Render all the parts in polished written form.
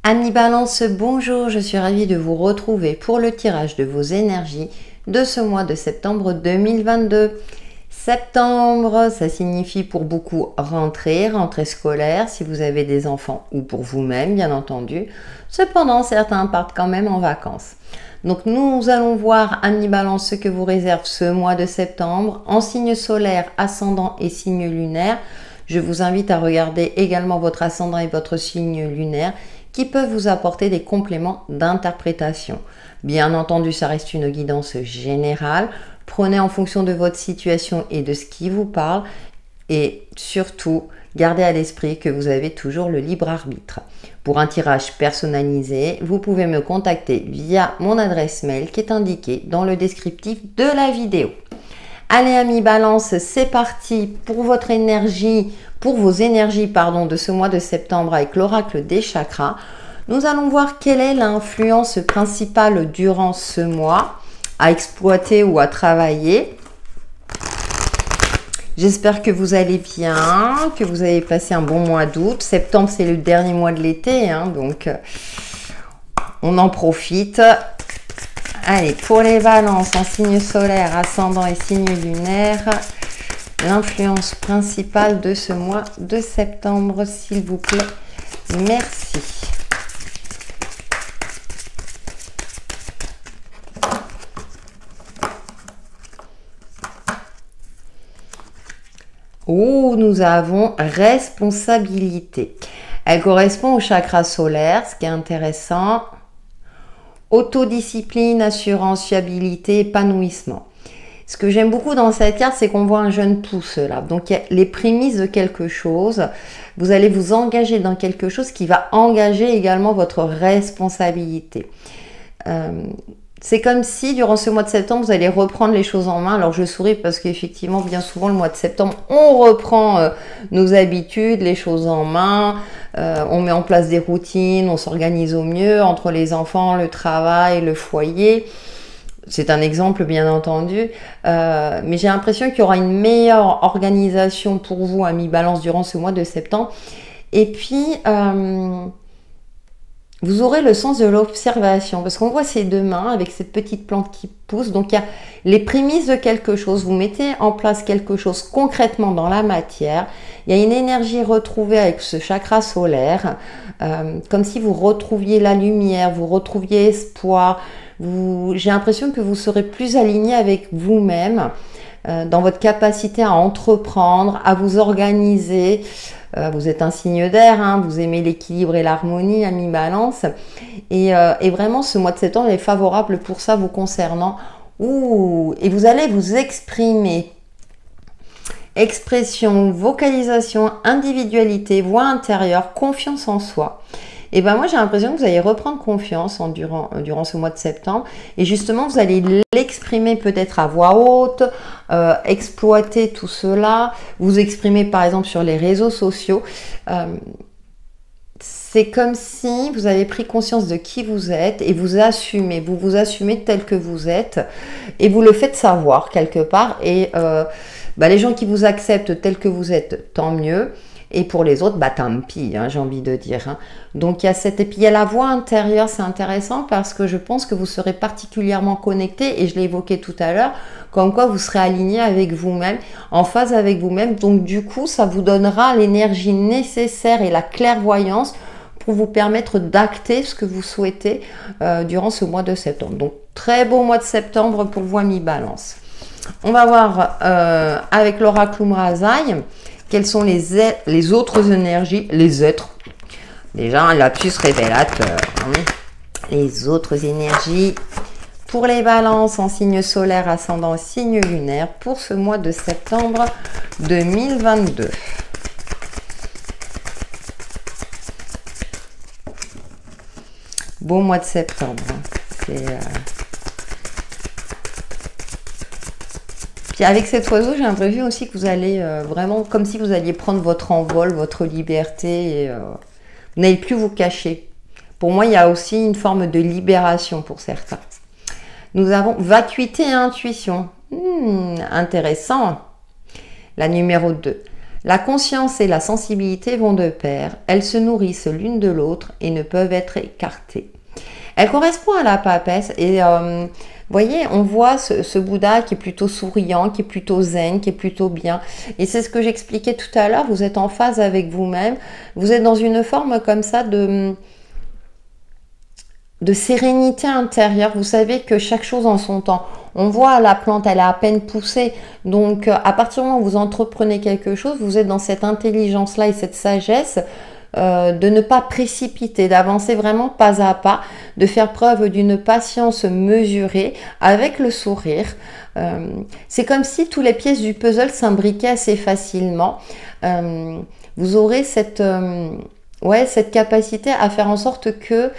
Amis Balance, bonjour, je suis ravie de vous retrouver pour le tirage de vos énergies de ce mois de septembre 2022. Septembre, ça signifie pour beaucoup rentrée scolaire, si vous avez des enfants ou pour vous-même, bien entendu. Cependant, certains partent quand même en vacances. Donc nous allons voir, Amis Balance, ce que vous réserve ce mois de septembre en signe solaire, ascendant et signe lunaire. Je vous invite à regarder également votre ascendant et votre signe lunaire qui peuvent vous apporter des compléments d'interprétation. Bien entendu, ça reste une guidance générale. Prenez en fonction de votre situation et de ce qui vous parle. Et surtout, gardez à l'esprit que vous avez toujours le libre arbitre. Pour un tirage personnalisé, vous pouvez me contacter via mon adresse mail qui est indiquée dans le descriptif de la vidéo. Allez amis Balance, c'est parti pour votre énergie, pour vos énergies de ce mois de septembre avec l'oracle des chakras. Nous allons voir quelle est l'influence principale durant ce mois à exploiter ou à travailler. J'espère que vous allez bien, que vous avez passé un bon mois d'août. Septembre, c'est le dernier mois de l'été, donc on en profite. Allez, pour les balances en signe solaire, ascendant et signe lunaire, l'influence principale de ce mois de septembre, s'il vous plaît. Merci. Oh, nous avons responsabilité. Elle correspond au chakra solaire, ce qui est intéressant. Autodiscipline, assurance, fiabilité, épanouissement. Ce que j'aime beaucoup dans cette carte, c'est qu'on voit un jeune pouce là. Donc, il y a les prémices de quelque chose. Vous allez vous engager dans quelque chose qui va engager également votre responsabilité. C'est comme si, durant ce mois de septembre, vous allez reprendre les choses en main. Alors, je souris parce qu'effectivement, bien souvent, le mois de septembre, on reprend nos habitudes, les choses en main. On met en place des routines, on s'organise au mieux entre les enfants, le travail, le foyer. C'est un exemple, bien entendu. Mais j'ai l'impression qu'il y aura une meilleure organisation pour vous, amis Balance, durant ce mois de septembre. Et puis... vous aurez le sens de l'observation parce qu'on voit ces deux mains avec cette petite plante qui pousse. Donc, il y a les prémices de quelque chose. Vous mettez en place quelque chose concrètement dans la matière. Il y a une énergie retrouvée avec ce chakra solaire, comme si vous retrouviez la lumière, vous retrouviez espoir. J'ai l'impression que vous serez plus aligné avec vous-même dans votre capacité à entreprendre, à vous organiser. Vous êtes un signe d'air, vous aimez l'équilibre et l'harmonie, amis Balance. Et vraiment, ce mois de septembre est favorable pour ça vous concernant. Et vous allez vous exprimer. Expression, vocalisation, individualité, voix intérieure, confiance en soi. Et ben moi, j'ai l'impression que vous allez reprendre confiance durant ce mois de septembre. Et justement, vous allez l'exprimer peut-être à voix haute, exploiter tout cela, vous exprimer par exemple sur les réseaux sociaux. C'est comme si vous avez pris conscience de qui vous êtes et vous vous assumez tel que vous êtes et vous le faites savoir quelque part. Et les gens qui vous acceptent tel que vous êtes, tant mieux. Et pour les autres, tant pis, j'ai envie de dire. Donc, il y a et puis il y a la voix intérieure, c'est intéressant parce que je pense que vous serez particulièrement connecté, et je l'ai évoqué tout à l'heure, comme quoi vous serez aligné avec vous-même, en phase avec vous-même. Donc, du coup, ça vous donnera l'énergie nécessaire et la clairvoyance pour vous permettre d'acter ce que vous souhaitez durant ce mois de septembre. Donc, très beau mois de septembre pour vous, amis Balance. On va voir avec l'oracle Umrazaï. Quelles sont les autres énergies, les êtres? Déjà, un lapsus révélateur. Les autres énergies pour les balances en signe solaire, ascendant, signe lunaire pour ce mois de septembre 2022. Beau mois de septembre. Puis avec cet oiseau, j'ai l'impression aussi que vous allez vraiment, comme si vous alliez prendre votre envol, votre liberté, et vous n'allez plus vous cacher. Pour moi, il y a aussi une forme de libération pour certains. Nous avons vacuité et intuition. Intéressant. La numéro 2. La conscience et la sensibilité vont de pair, elles se nourrissent l'une de l'autre et ne peuvent être écartées. Elle correspond à la papesse et vous voyez, on voit ce Bouddha qui est plutôt souriant, qui est plutôt zen, qui est plutôt bien. Et c'est ce que j'expliquais tout à l'heure, vous êtes en phase avec vous-même, vous êtes dans une forme comme ça de sérénité intérieure. Vous savez que chaque chose en son temps. On voit la plante, elle est à peine poussée. Donc, à partir du moment où vous entreprenez quelque chose, vous êtes dans cette intelligence-là et cette sagesse de ne pas précipiter, d'avancer vraiment pas à pas, de faire preuve d'une patience mesurée avec le sourire. C'est comme si toutes les pièces du puzzle s'imbriquaient assez facilement. Vous aurez cette capacité à faire en sorte que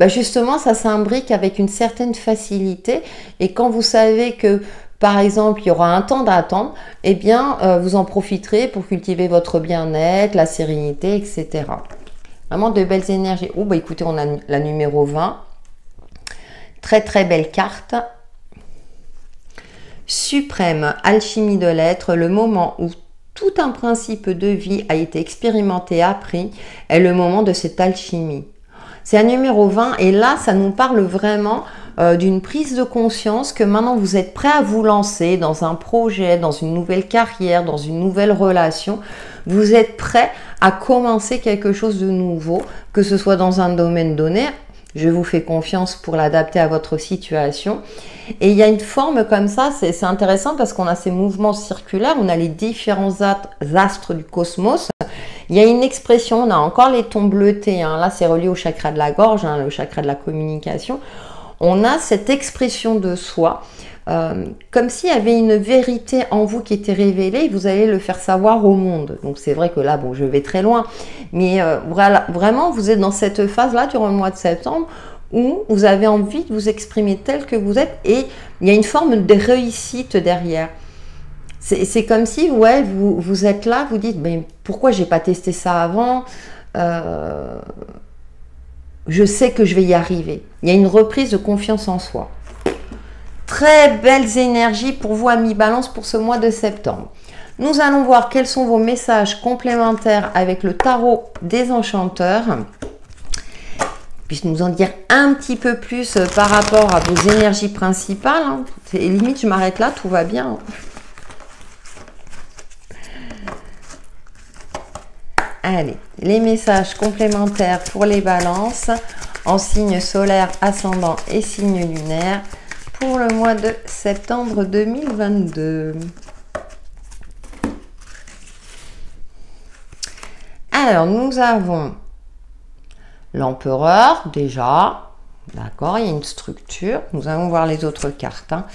justement ça s'imbrique avec une certaine facilité, et quand vous savez que par exemple il y aura un temps d'attente, eh bien vous en profiterez pour cultiver votre bien-être, la sérénité, etc. Vraiment de belles énergies. Oh écoutez, on a la numéro 20, très très belle carte. Suprême alchimie de l'être, le moment où tout un principe de vie a été expérimenté, appris, est le moment de cette alchimie. C'est un numéro 20 et là, ça nous parle vraiment d'une prise de conscience que maintenant vous êtes prêt à vous lancer dans un projet, dans une nouvelle carrière, dans une nouvelle relation. Vous êtes prêt à commencer quelque chose de nouveau, que ce soit dans un domaine donné. Je vous fais confiance pour l'adapter à votre situation. Et il y a une forme comme ça, c'est intéressant parce qu'on a ces mouvements circulaires, on a les différents astres du cosmos. Il y a une expression, on a encore les tons bleutés, hein. Là c'est relié au chakra de la gorge, hein, le chakra de la communication. On a cette expression de soi, comme s'il y avait une vérité en vous qui était révélée, et vous allez le faire savoir au monde. Donc c'est vrai que là, bon, je vais très loin, mais voilà, vraiment, vous êtes dans cette phase-là durant le mois de septembre où vous avez envie de vous exprimer tel que vous êtes, et il y a une forme de réussite derrière. C'est comme si, ouais, vous êtes là, vous dites, mais pourquoi j'ai pas testé ça avant? Je sais que je vais y arriver. Il y a une reprise de confiance en soi. Très belles énergies pour vous, amis Balance, pour ce mois de septembre. Nous allons voir quels sont vos messages complémentaires avec le tarot des enchanteurs. Puisse nous en dire un petit peu plus par rapport à vos énergies principales. Hein. Limite, je m'arrête là, tout va bien. Allez, les messages complémentaires pour les balances en signe solaire, ascendant et signe lunaire pour le mois de septembre 2022. Alors, nous avons l'empereur déjà, d'accord, il y a une structure. Nous allons voir les autres cartes. Hein.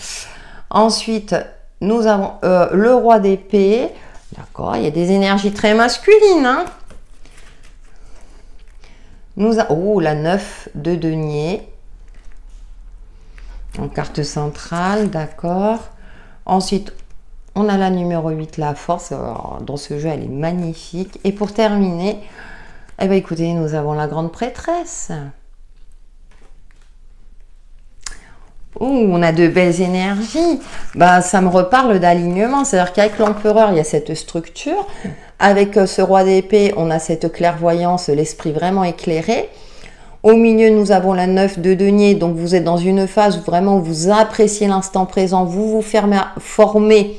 Ensuite, nous avons le roi d'épée. D'accord, il y a des énergies très masculines. Hein. Oh, la 9 de denier. En carte centrale, d'accord. Ensuite, on a la numéro 8, la force. Alors, dans ce jeu, elle est magnifique. Et pour terminer, eh bien, écoutez, nous avons la grande prêtresse. Oh, on a de belles énergies. Bah, ça me reparle d'alignement. C'est-à-dire qu'avec l'empereur, il y a cette structure. Avec ce roi d'épée, on a cette clairvoyance, l'esprit vraiment éclairé. Au milieu, nous avons la 9 de denier. Donc, vous êtes dans une phase où vraiment vous appréciez l'instant présent. Vous vous formez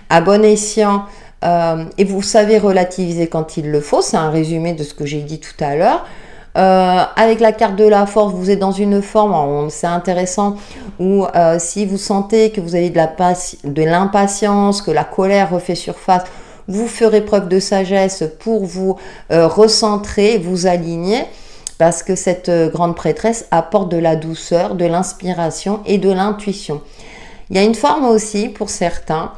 à bon escient. Et vous savez relativiser quand il le faut. C'est un résumé de ce que j'ai dit tout à l'heure. Avec la carte de la force, vous êtes dans une forme, c'est intéressant, où si vous sentez que vous avez de l'impatience, que la colère refait surface, vous ferez preuve de sagesse pour vous recentrer, vous aligner, parce que cette grande prêtresse apporte de la douceur, de l'inspiration et de l'intuition. Il y a une forme aussi pour certains,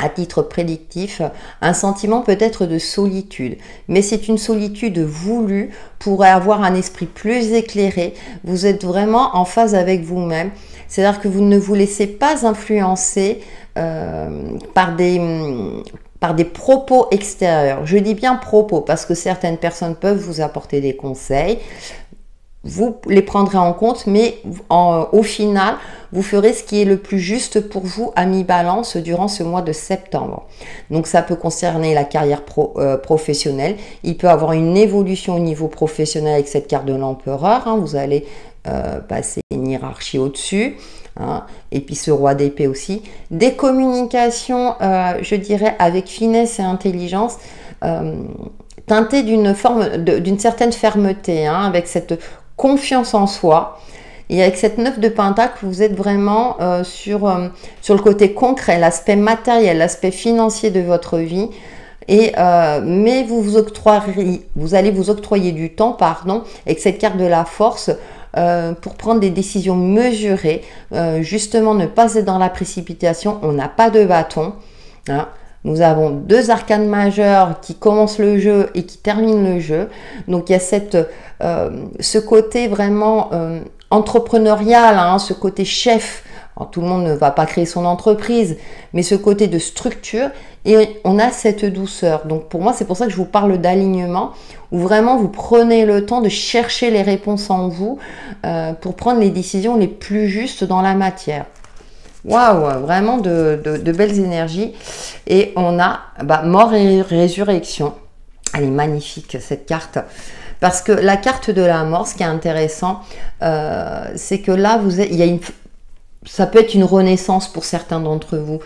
à titre prédictif, un sentiment peut-être de solitude. Mais c'est une solitude voulue pour avoir un esprit plus éclairé. Vous êtes vraiment en phase avec vous-même. C'est-à-dire que vous ne vous laissez pas influencer par des propos extérieurs. Je dis bien propos parce que certaines personnes peuvent vous apporter des conseils. vous les prendrez en compte, mais au final, vous ferez ce qui est le plus juste pour vous à mi-balance durant ce mois de septembre. Donc ça peut concerner la carrière professionnelle. Il peut avoir une évolution au niveau professionnel avec cette carte de l'empereur. Hein. Vous allez passer une hiérarchie au-dessus. Hein. Et puis ce roi d'épée aussi. Des communications, je dirais, avec finesse et intelligence. Teintées d'une certaine fermeté, hein, avec cette confiance en soi. Et avec cette 9 de Pentacle, vous êtes vraiment sur le côté concret, l'aspect matériel, l'aspect financier de votre vie. Mais vous allez vous octroyer du temps, avec cette carte de la force, pour prendre des décisions mesurées, justement ne pas être dans la précipitation. On n'a pas de bâton. Hein. Nous avons 2 arcanes majeures qui commencent le jeu et qui terminent le jeu. Donc il y a ce côté vraiment entrepreneurial, hein, ce côté chef. Alors, tout le monde ne va pas créer son entreprise, mais ce côté de structure. Et on a cette douceur. Donc pour moi, c'est pour ça que je vous parle d'alignement, où vraiment vous prenez le temps de chercher les réponses en vous pour prendre les décisions les plus justes dans la matière. Waouh, vraiment de belles énergies. Et on a mort et résurrection. Elle est magnifique cette carte. Parce que la carte de la mort, ce qui est intéressant, c'est que là, ça peut être une renaissance pour certains d'entre vous.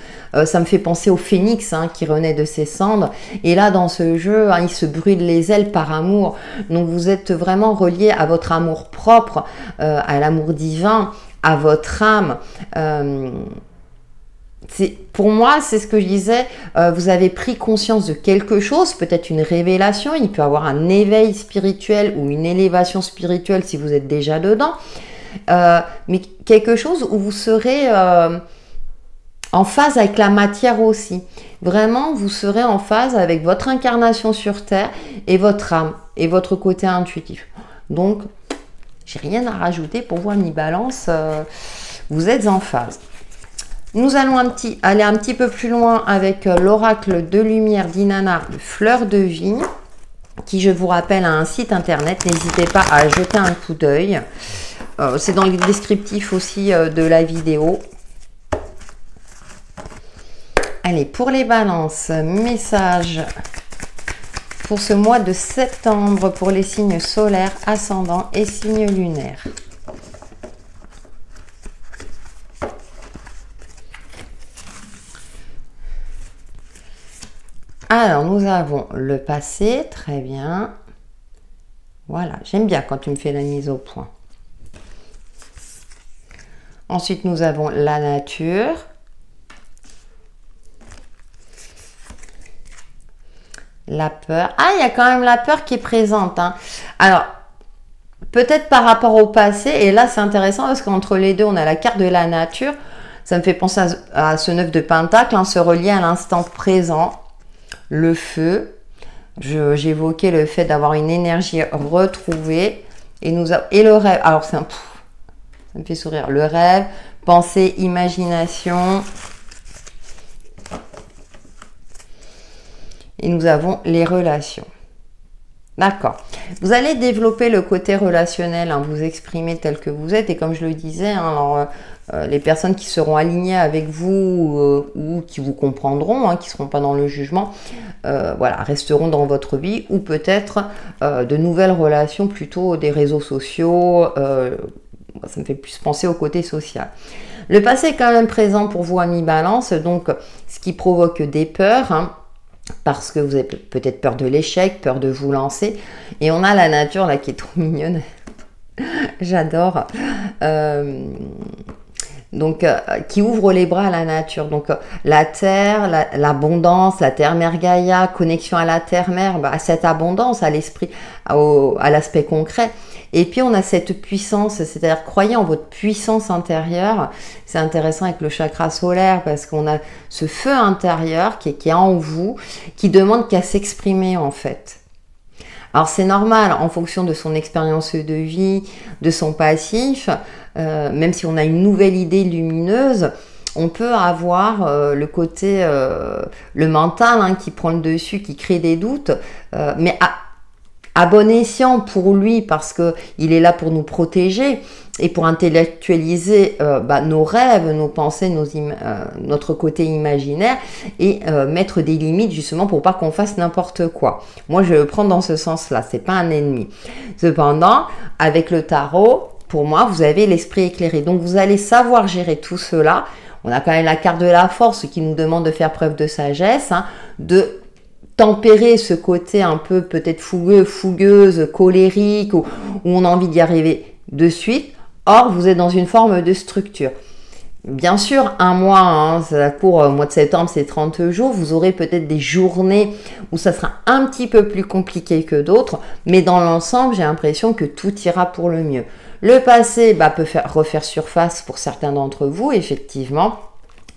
Ça me fait penser au phénix qui renaît de ses cendres. Et là, dans ce jeu, il se brûle les ailes par amour. Donc, vous êtes vraiment relié à votre amour propre, à l'amour divin, à votre âme. Pour moi, c'est ce que je disais, vous avez pris conscience de quelque chose, peut-être une révélation, il peut y avoir un éveil spirituel ou une élévation spirituelle si vous êtes déjà dedans, mais quelque chose où vous serez en phase avec la matière aussi. Vraiment, vous serez en phase avec votre incarnation sur Terre et votre âme et votre côté intuitif. Donc, j'ai rien à rajouter pour vous à mi-balance, vous êtes en phase. Nous allons aller un petit peu plus loin avec l'oracle de lumière d'Inanna, Fleur de vie, qui, je vous rappelle, a un site internet. N'hésitez pas à jeter un coup d'œil. C'est dans le descriptif aussi de la vidéo. Allez, pour les balances, message pour ce mois de septembre pour les signes solaires, ascendants et signes lunaires. Alors, nous avons le passé, très bien. Voilà, j'aime bien quand tu me fais la mise au point. Ensuite, nous avons la nature. La peur. Ah, il y a quand même la peur qui est présente. Hein. Alors, peut-être par rapport au passé, et là, c'est intéressant parce qu'entre les deux, on a la carte de la nature. Ça me fait penser à ce 9 de Pentacle, hein, se relier à l'instant présent. Le feu, j'évoquais le fait d'avoir une énergie retrouvée et le rêve. Alors ça me fait sourire. Le rêve, pensée, imagination. Et nous avons les relations. D'accord. Vous allez développer le côté relationnel, hein, vous exprimer tel que vous êtes. Et comme je le disais, hein, alors, les personnes qui seront alignées avec vous ou qui vous comprendront, hein, qui ne seront pas dans le jugement, voilà, resteront dans votre vie. Ou peut-être de nouvelles relations, plutôt des réseaux sociaux. Ça me fait plus penser au côté social. Le passé est quand même présent pour vous à mi-balance, donc ce qui provoque des peurs, hein, parce que vous avez peut-être peur de l'échec, peur de vous lancer. Et on a la nature là qui est trop mignonne. J'adore. Donc, qui ouvre les bras à la nature. Donc, la terre, l'abondance, la terre-mère Gaïa, connexion à la terre-mère, à cette abondance, à l'esprit, à l'aspect concret. Et puis, on a cette puissance, c'est-à-dire croyez en votre puissance intérieure. C'est intéressant avec le chakra solaire parce qu'on a ce feu intérieur qui est en vous, qui demande qu'à s'exprimer en fait. Alors, c'est normal en fonction de son expérience de vie, de son passif, même si on a une nouvelle idée lumineuse, on peut avoir le côté, le mental hein, qui prend le dessus, qui crée des doutes, mais à bon escient pour lui parce que il est là pour nous protéger et pour intellectualiser nos rêves, nos pensées, notre côté imaginaire et mettre des limites justement pour pas qu'on fasse n'importe quoi. Moi, je le prends dans ce sens-là, c'est pas un ennemi. Cependant, avec le tarot, pour moi, vous avez l'esprit éclairé. Donc, vous allez savoir gérer tout cela. On a quand même la carte de la force qui nous demande de faire preuve de sagesse, hein, de tempérer ce côté un peu peut-être fougueux, fougueuse, colérique, où on a envie d'y arriver de suite. Or, vous êtes dans une forme de structure. Bien sûr, un mois, hein, ça court au mois de septembre, c'est 30 jours. Vous aurez peut-être des journées où ça sera un petit peu plus compliqué que d'autres. Mais dans l'ensemble, j'ai l'impression que tout ira pour le mieux. Le passé peut refaire surface pour certains d'entre vous, effectivement.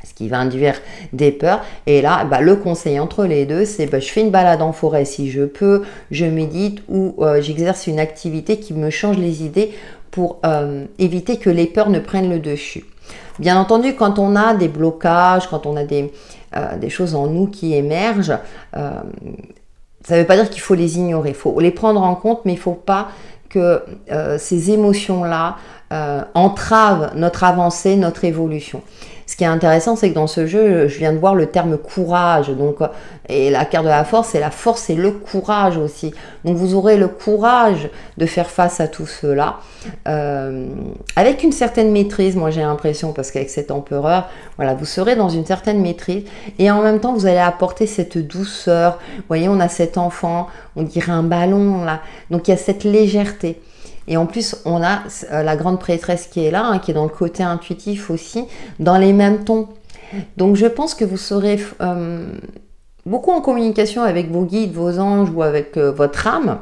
Ce qui va induire des peurs. Et là, le conseil entre les deux, c'est je fais une balade en forêt si je peux, je médite ou j'exerce une activité qui me change les idées pour éviter que les peurs ne prennent le dessus. Bien entendu, quand on a des blocages, quand on a des choses en nous qui émergent, ça ne veut pas dire qu'il faut les ignorer. Il faut les prendre en compte, mais il ne faut pas que ces émotions-là entravent notre avancée, notre évolution. Ce qui est intéressant, c'est que dans ce jeu, je viens de voir le terme courage. Donc, et la carte de la force et le courage aussi. Donc, vous aurez le courage de faire face à tout cela avec une certaine maîtrise, moi j'ai l'impression, parce qu'avec cet empereur, voilà, vous serez dans une certaine maîtrise et en même temps, vous allez apporter cette douceur. Vous voyez, on a cet enfant, on dirait un ballon là. Donc, il y a cette légèreté. Et en plus, on a la grande prêtresse qui est là, hein, qui est dans le côté intuitif aussi, dans les mêmes tons. Donc, je pense que vous serez beaucoup en communication avec vos guides, vos anges ou avec votre âme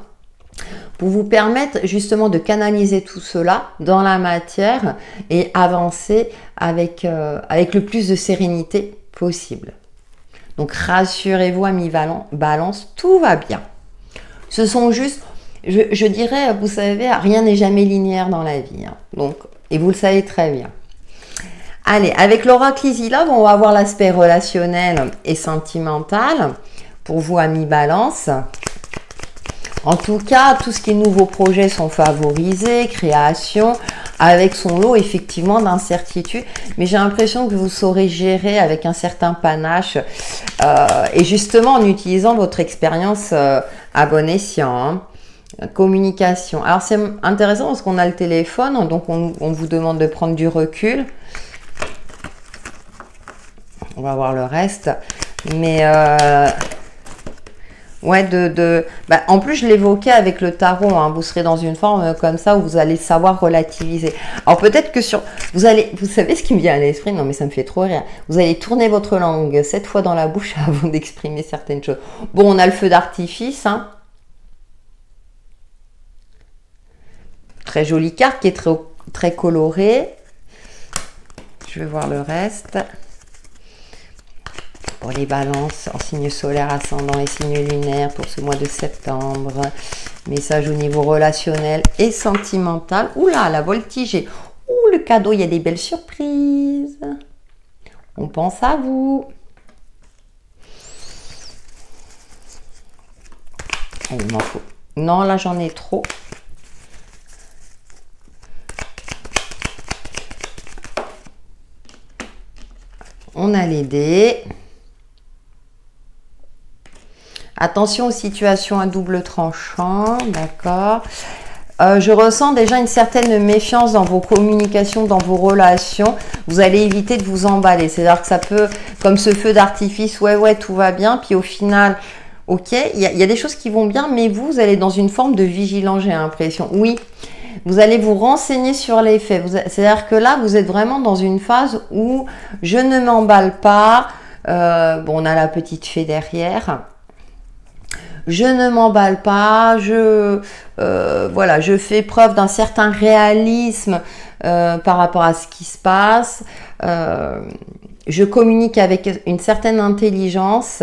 pour vous permettre justement de canaliser tout cela dans la matière et avancer avec le plus de sérénité possible. Donc, rassurez-vous, amis Balance, tout va bien. Ce sont juste... Je dirais, vous savez, rien n'est jamais linéaire dans la vie. Hein. Donc, et vous le savez très bien. Allez, avec l'oracle Easy Love, on va voir l'aspect relationnel et sentimental pour vous, amis Balance. En tout cas, tout ce qui est nouveaux projets sont favorisés, création, avec son lot effectivement d'incertitudes. Mais j'ai l'impression que vous saurez gérer avec un certain panache et justement en utilisant votre expérience à bon escient. Hein. Communication. Alors c'est intéressant parce qu'on a le téléphone, donc on vous demande de prendre du recul. On va voir le reste. Mais ouais, en plus je l'évoquais avec le tarot, hein, vous serez dans une forme comme ça où vous allez savoir relativiser. Alors peut-être que vous savez ce qui me vient à l'esprit, non mais ça me fait trop rire. Vous allez tourner votre langue 7 fois dans la bouche avant d'exprimer certaines choses. Bon, on a le feu d'artifice, hein. Très jolie carte qui est très colorée. Je vais voir le reste. Pour les balances en signe solaire, ascendant et signe lunaire pour ce mois de septembre. Message au niveau relationnel et sentimental. Oula, la voltigée. Ouh, le cadeau, il y a des belles surprises. On pense à vous. Il m'en faut. Non, là, j'en ai trop. On a les dés. Attention aux situations à double tranchant, d'accord. Je ressens déjà une certaine méfiance dans vos communications, dans vos relations. Vous allez éviter de vous emballer. C'est-à-dire que ça peut, comme ce feu d'artifice, ouais, tout va bien. Puis au final, ok, il y a des choses qui vont bien, mais vous allez dans une forme de vigilance, j'ai l'impression. Oui. Vous allez vous renseigner sur les faits. C'est-à-dire que là, vous êtes vraiment dans une phase où je ne m'emballe pas. Bon, on a la petite fée derrière. Je ne m'emballe pas. Voilà, je fais preuve d'un certain réalisme par rapport à ce qui se passe. Je communique avec une certaine intelligence.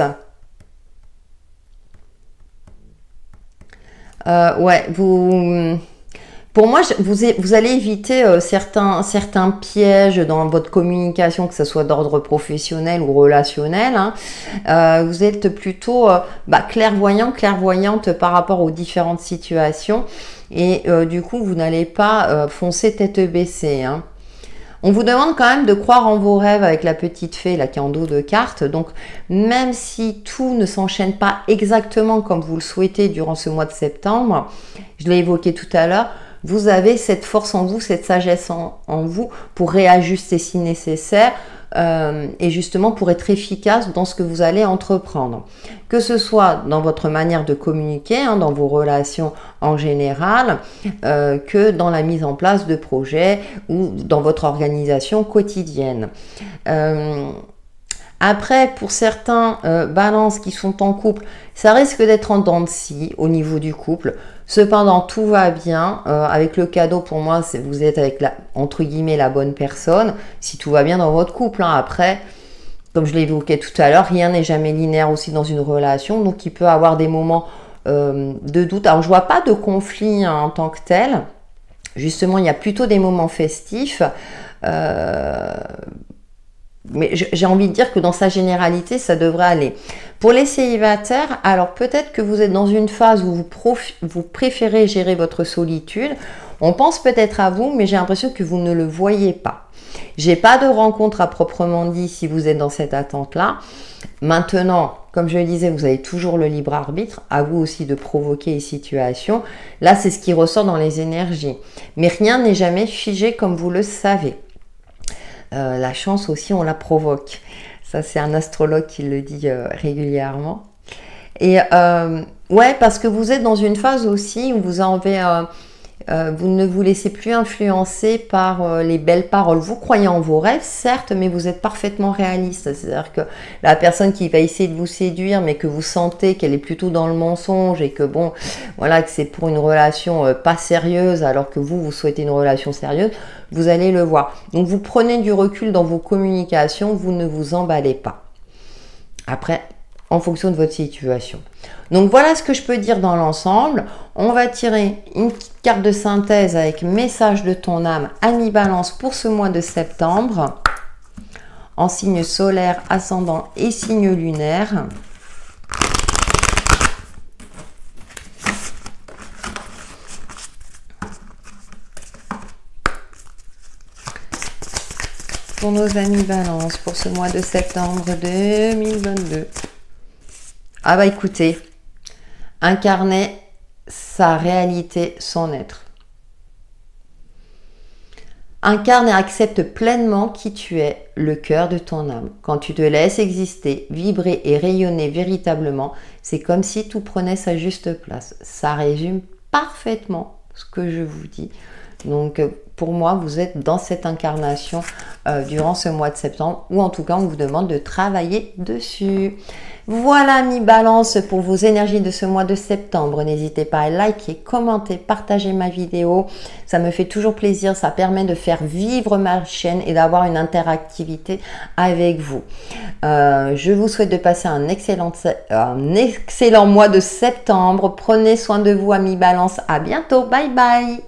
Ouais, Pour moi, vous allez éviter certains pièges dans votre communication, que ce soit d'ordre professionnel ou relationnel. Hein. Vous êtes plutôt clairvoyante par rapport aux différentes situations. Et du coup, vous n'allez pas foncer tête baissée. Hein. On vous demande quand même de croire en vos rêves avec la petite fée là qui est en dos de carte. Donc, même si tout ne s'enchaîne pas exactement comme vous le souhaitez durant ce mois de septembre, je l'ai évoqué tout à l'heure, vous avez cette force en vous, cette sagesse en vous pour réajuster si nécessaire et justement pour être efficace dans ce que vous allez entreprendre. Que ce soit dans votre manière de communiquer, hein, dans vos relations en général, que dans la mise en place de projets ou dans votre organisation quotidienne. Après, pour certains balances qui sont en couple, ça risque d'être en dents de scie au niveau du couple. Cependant, tout va bien. Avec le cadeau, pour moi, vous êtes avec entre guillemets la bonne personne. Si tout va bien dans votre couple. Hein. Après, comme je l'évoquais tout à l'heure, rien n'est jamais linéaire aussi dans une relation. Donc, il peut y avoir des moments de doute. Alors, je vois pas de conflit hein, en tant que tel. Justement, il y a plutôt des moments festifs. Mais j'ai envie de dire que dans sa généralité, ça devrait aller. Pour les célibataires, alors peut-être que vous êtes dans une phase où vous préférez gérer votre solitude. On pense peut-être à vous, mais j'ai l'impression que vous ne le voyez pas. J'ai pas de rencontre à proprement dit si vous êtes dans cette attente-là. Maintenant, comme je le disais, vous avez toujours le libre arbitre. À vous aussi de provoquer les situations. Là, c'est ce qui ressort dans les énergies. Mais rien n'est jamais figé comme vous le savez. La chance aussi, on la provoque. Ça, c'est un astrologue qui le dit régulièrement. Et ouais, parce que vous êtes dans une phase aussi où vous ne vous laissez plus influencer par les belles paroles. Vous croyez en vos rêves, certes, mais vous êtes parfaitement réaliste. C'est-à-dire que la personne qui va essayer de vous séduire, mais que vous sentez qu'elle est plutôt dans le mensonge et que bon, voilà, que c'est pour une relation pas sérieuse, alors que vous souhaitez une relation sérieuse, vous allez le voir. Donc, vous prenez du recul dans vos communications, vous ne vous emballez pas. Après, en fonction de votre situation. Donc voilà ce que je peux dire dans l'ensemble. On va tirer une petite carte de synthèse avec message de ton âme à mi-balance pour ce mois de septembre en signe solaire, ascendant et signe lunaire. Pour nos amis balance pour ce mois de septembre 2022. Ah bah écoutez, incarner sa réalité, son être. Incarne et accepte pleinement qui tu es, le cœur de ton âme. Quand tu te laisses exister, vibrer et rayonner véritablement, c'est comme si tout prenait sa juste place. Ça résume parfaitement ce que je vous dis. Donc pour moi, vous êtes dans cette incarnation durant ce mois de septembre, ou en tout cas, on vous demande de travailler dessus. Voilà, mi-balance pour vos énergies de ce mois de septembre. N'hésitez pas à liker, commenter, partager ma vidéo. Ça me fait toujours plaisir. Ça permet de faire vivre ma chaîne et d'avoir une interactivité avec vous. Je vous souhaite de passer un excellent mois de septembre. Prenez soin de vous, à mi-balance. À bientôt. Bye bye.